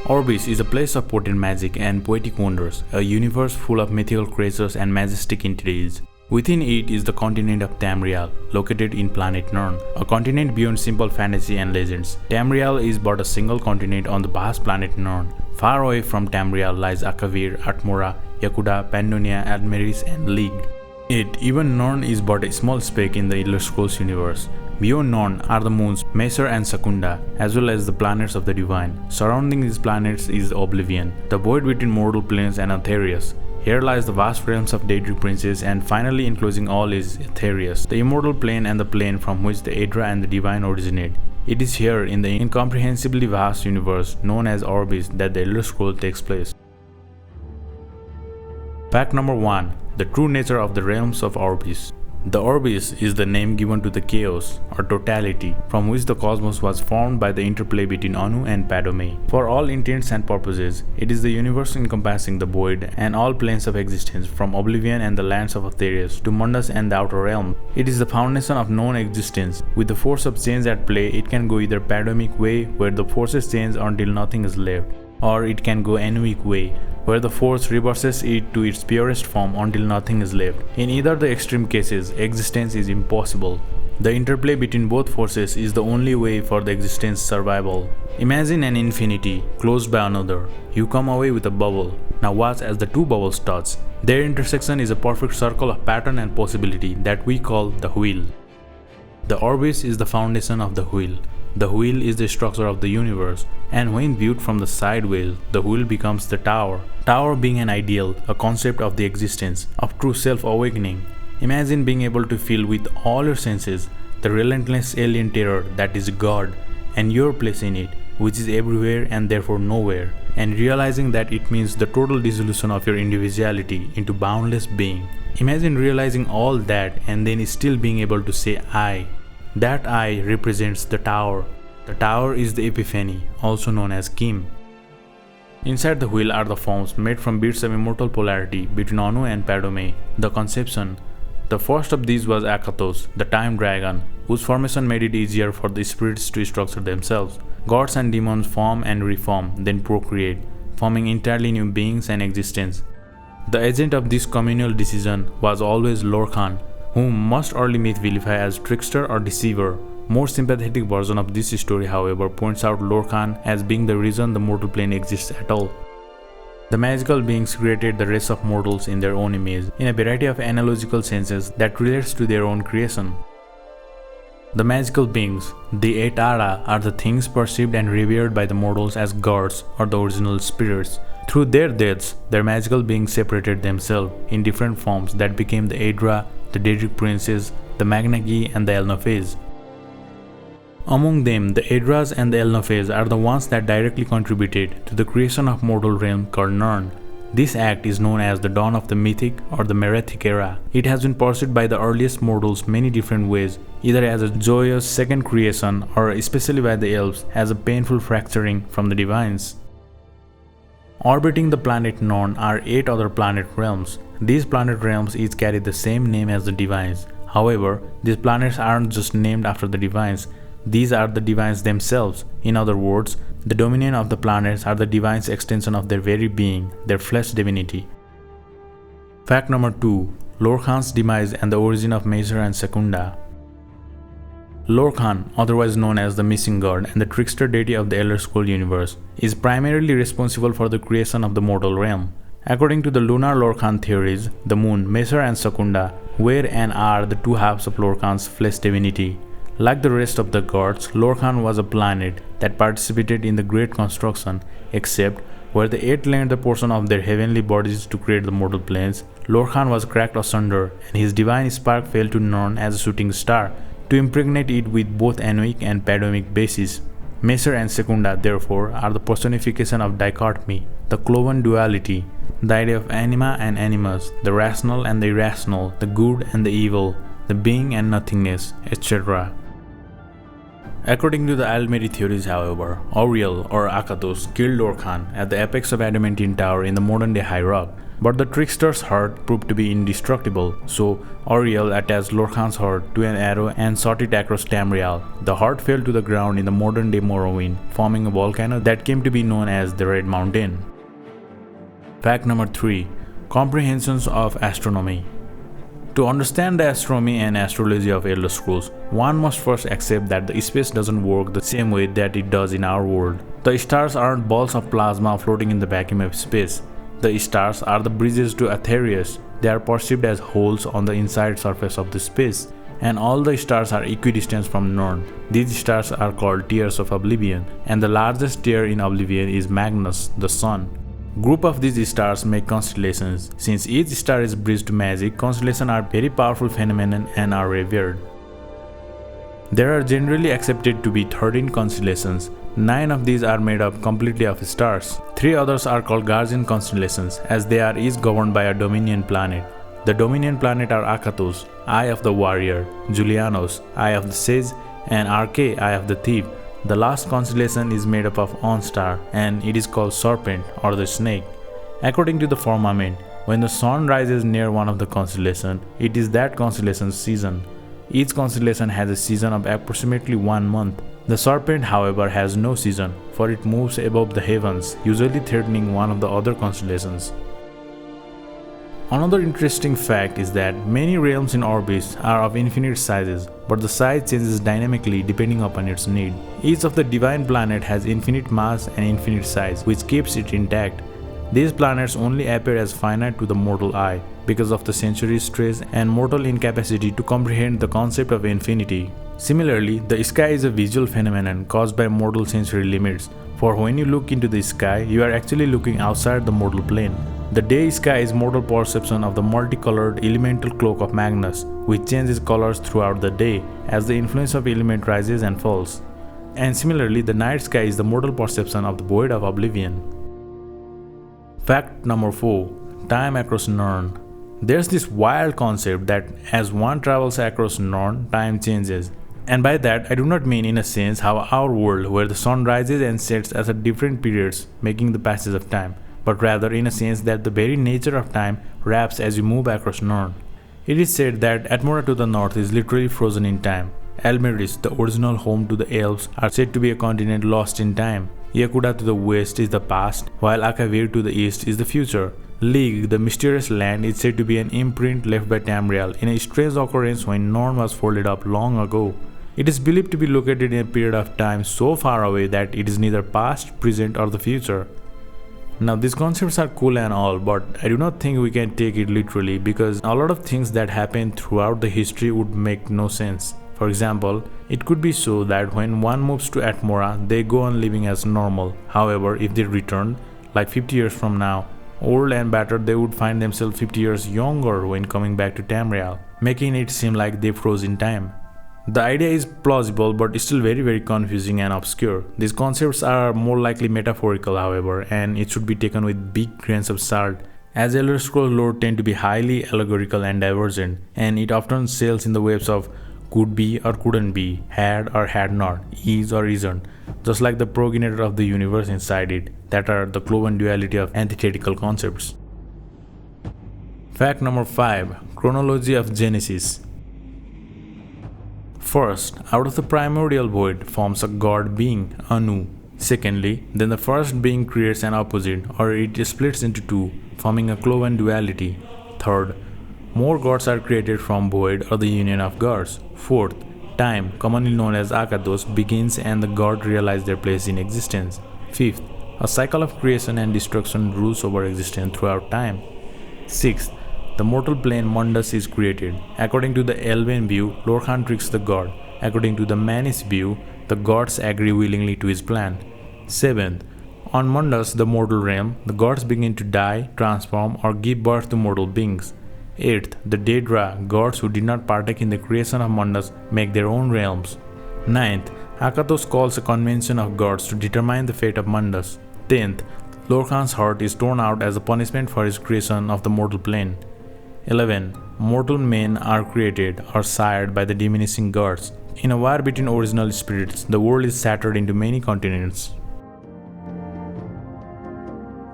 Aurbis is a place of potent magic and poetic wonders, a universe full of mythical creatures and majestic entities. Within it is the continent of Tamriel, located in planet Nirn, a continent beyond simple fantasy and legends. Tamriel is but a single continent on the vast planet Nirn. Far away from Tamriel lies Akavir, Atmora, Yakuda, Pannonia, Admeris, and League. Yet, even Nirn is but a small speck in the Elder Scrolls universe. Beyond Nirn are the moons Messer and Secunda, as well as the planets of the Divine. Surrounding these planets is Oblivion, the void between mortal planes and Aetherius. Here lies the vast realms of Daedric princes, and finally enclosing all is Aetherius, the immortal plane and the plane from which the Aedra and the Divine originate. It is here in the incomprehensibly vast universe known as Aurbis that the Elder Scroll takes place. Fact number 1. The true nature of the realms of Aurbis. The Aurbis is the name given to the chaos, or totality, from which the cosmos was formed by the interplay between Anu and Padome. For all intents and purposes, it is the universe encompassing the void and all planes of existence, from Oblivion and the lands of Aetherius to Mundus and the outer realm. It is the foundation of known existence. With the force of change at play, it can go either Padomic way, where the forces change until nothing is left, or it can go Anuic way, where the force reverses it to its purest form until nothing is left. In either the extreme cases, existence is impossible. The interplay between both forces is the only way for the existence survival. Imagine an infinity closed by another. You come away with a bubble. Now watch as the two bubbles touch. Their intersection is a perfect circle of pattern and possibility that we call the wheel. The Aurbis is the foundation of the wheel. The wheel is the structure of the universe, and when viewed from the sideways, the wheel becomes the tower. Tower being an ideal, a concept of the existence, of true self-awakening. Imagine being able to feel with all your senses the relentless alien terror that is God, and your place in it, which is everywhere and therefore nowhere, and realizing that it means the total dissolution of your individuality into boundless being. Imagine realizing all that and then still being able to say I. That I represents the tower. The tower is the epiphany, also known as Kim. Inside the wheel are the forms made from bits of immortal polarity between Anu and Padome, the conception. The first of these was Akathos, the time dragon, whose formation made it easier for the spirits to structure themselves. Gods and demons form and reform, then procreate, forming entirely new beings and existence. The agent of this communal decision was always Lorkhan, whom most early myths vilify as trickster or deceiver. More sympathetic version of this story, however, points out Lorkhan as being the reason the mortal plane exists at all. The magical beings created the race of mortals in their own image, in a variety of analogical senses that relates to their own creation. The magical beings, the Aetara, are the things perceived and revered by the mortals as gods or the original spirits. Through their deaths, their magical beings separated themselves in different forms that became the Aedra, the Daedric princes, the Magnagi, and the Elnophes. Among them, the Aedras and the Elnophes are the ones that directly contributed to the creation of mortal realm called Nirn. This act is known as the dawn of the mythic or the Merethic era. It has been pursued by the earliest mortals many different ways, either as a joyous second creation or especially by the elves as a painful fracturing from the divines. Orbiting the planet Nirn are 8 other planet realms. These planet realms each carry the same name as the divines. However, these planets aren't just named after the divines. These are the divines themselves. In other words, the dominion of the planets are the divines' extension of their very being, their flesh divinity. Fact number 2. Lorkhan's demise and the origin of Messer and Secunda. Lorkhan, otherwise known as the Missing God and the trickster deity of the Elder Scroll universe, is primarily responsible for the creation of the mortal realm. According to the lunar Lorkhan theories, the moon, Messer and Secunda, were and are the two halves of Lorkhan's flesh divinity. Like the rest of the gods, Lorkhan was a planet that participated in the Great Construction, except where the 8 lent the portion of their heavenly bodies to create the mortal planes, Lorkhan was cracked asunder and his divine spark fell to Nirn as a shooting star, to impregnate it with both Anuic and Padomic bases. Messer and Secunda, therefore, are the personification of dichotomy, the cloven duality, the idea of anima and animus, the rational and the irrational, the good and the evil, the being and nothingness, etc. According to the Almeri theories, however, Auriel or Akathos killed Lorkhan at the apex of Adamantine Tower in the modern-day High Rock. But the trickster's heart proved to be indestructible, so Auriel attached Lorkhan's heart to an arrow and shot it across Tamriel. The heart fell to the ground in the modern-day Morrowind, forming a volcano that came to be known as the Red Mountain. Fact number 3. Comprehensions of Astronomy. To understand the astronomy and astrology of Elder Scrolls, one must first accept that the space doesn't work the same way that it does in our world. The stars aren't balls of plasma floating in the vacuum of space. The stars are the bridges to Aetherius. They are perceived as holes on the inside surface of the space, and all the stars are equidistant from Nirn. These stars are called tiers of Oblivion, and the largest tier in Oblivion is Magnus, the Sun. Group of these stars make constellations. Since each star is bridged to magic, constellations are very powerful phenomenon and are revered. There are generally accepted to be 13 constellations. 9 of these are made up completely of stars. 3 others are called guardian constellations, as they are each governed by a dominion planet. The dominion planet are Akatos, Eye of the Warrior, Julianos, Eye of the Sage, and Arche, Eye of the Thief. The last constellation is made up of OnStar, and it is called Serpent or the Snake. According to the firmament, when the sun rises near one of the constellations, it is that constellation's season. Each constellation has a season of approximately 1 month. The Serpent, however, has no season, for it moves above the heavens, usually threatening one of the other constellations. Another interesting fact is that many realms in Aurbis are of infinite sizes, but the size changes dynamically depending upon its need. Each of the divine planet has infinite mass and infinite size, which keeps it intact. These planets only appear as finite to the mortal eye because of the sensory stress and mortal incapacity to comprehend the concept of infinity. Similarly, the sky is a visual phenomenon caused by mortal sensory limits, for when you look into the sky, you are actually looking outside the mortal plane. The day sky is mortal perception of the multicolored elemental cloak of Magnus, which changes colors throughout the day as the influence of element rises and falls. And similarly, the night sky is the mortal perception of the void of oblivion. Fact number 4. Time across Nirn. There's this wild concept that as one travels across Nirn, time changes. And by that, I do not mean in a sense how our world, where the sun rises and sets at different periods, making the passage of time, but rather in a sense that the very nature of time wraps as you move across Nirn. It is said that Atmora to the north is literally frozen in time. Elmeris, the original home to the elves, are said to be a continent lost in time. Yakuda to the west is the past, while Akavir to the east is the future. League, the mysterious land, is said to be an imprint left by Tamriel in a strange occurrence when Nirn was folded up long ago. It is believed to be located in a period of time so far away that it is neither past, present, or the future. Now, these concepts are cool and all, but I do not think we can take it literally because a lot of things that happen throughout the history would make no sense. For example, it could be so that when one moves to Atmora, they go on living as normal. However, if they return, like 50 years from now, old and battered, they would find themselves 50 years younger when coming back to Tamriel, making it seem like they froze in time. The idea is plausible but still very confusing and obscure. These concepts are more likely metaphorical, however, and it should be taken with big grains of salt, as Elder Scrolls lore tend to be highly allegorical and divergent, and it often sails in the waves of could be or couldn't be, had or had not, is or isn't, just like the progenitor of the universe inside it, that are the cloven duality of antithetical concepts. Fact number 5. Chronology of Genesis. First, out of the primordial void forms a god being, Anu. Secondly, then the first being creates an opposite, or it splits into two, forming a cloven duality. Third, more gods are created from void or the union of gods. Fourth, time, commonly known as Akados, begins and the gods realize their place in existence. Fifth, a cycle of creation and destruction rules over existence throughout time. Sixth, the mortal plane Mundus is created. According to the Elven view, Lorkhan tricks the god. According to the Mannish view, the gods agree willingly to his plan. 7th, on Mundus, the mortal realm, the gods begin to die, transform, or give birth to mortal beings. 8th, the Daedra, gods who did not partake in the creation of Mundus, make their own realms. 9th, Akatos calls a convention of gods to determine the fate of Mundus. 10th, Lorkhan's heart is torn out as a punishment for his creation of the mortal plane. 11. Mortal men are created or sired by the diminishing gods. In a war between original spirits, the world is shattered into many continents.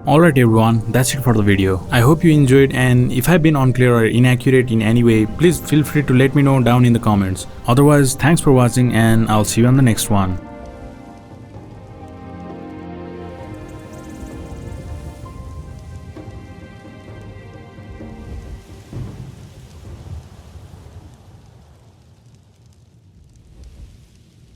Alright everyone, that's it for the video. I hope you enjoyed, and if I've been unclear or inaccurate in any way, please feel free to let me know down in the comments. Otherwise, thanks for watching and I'll see you on the next one.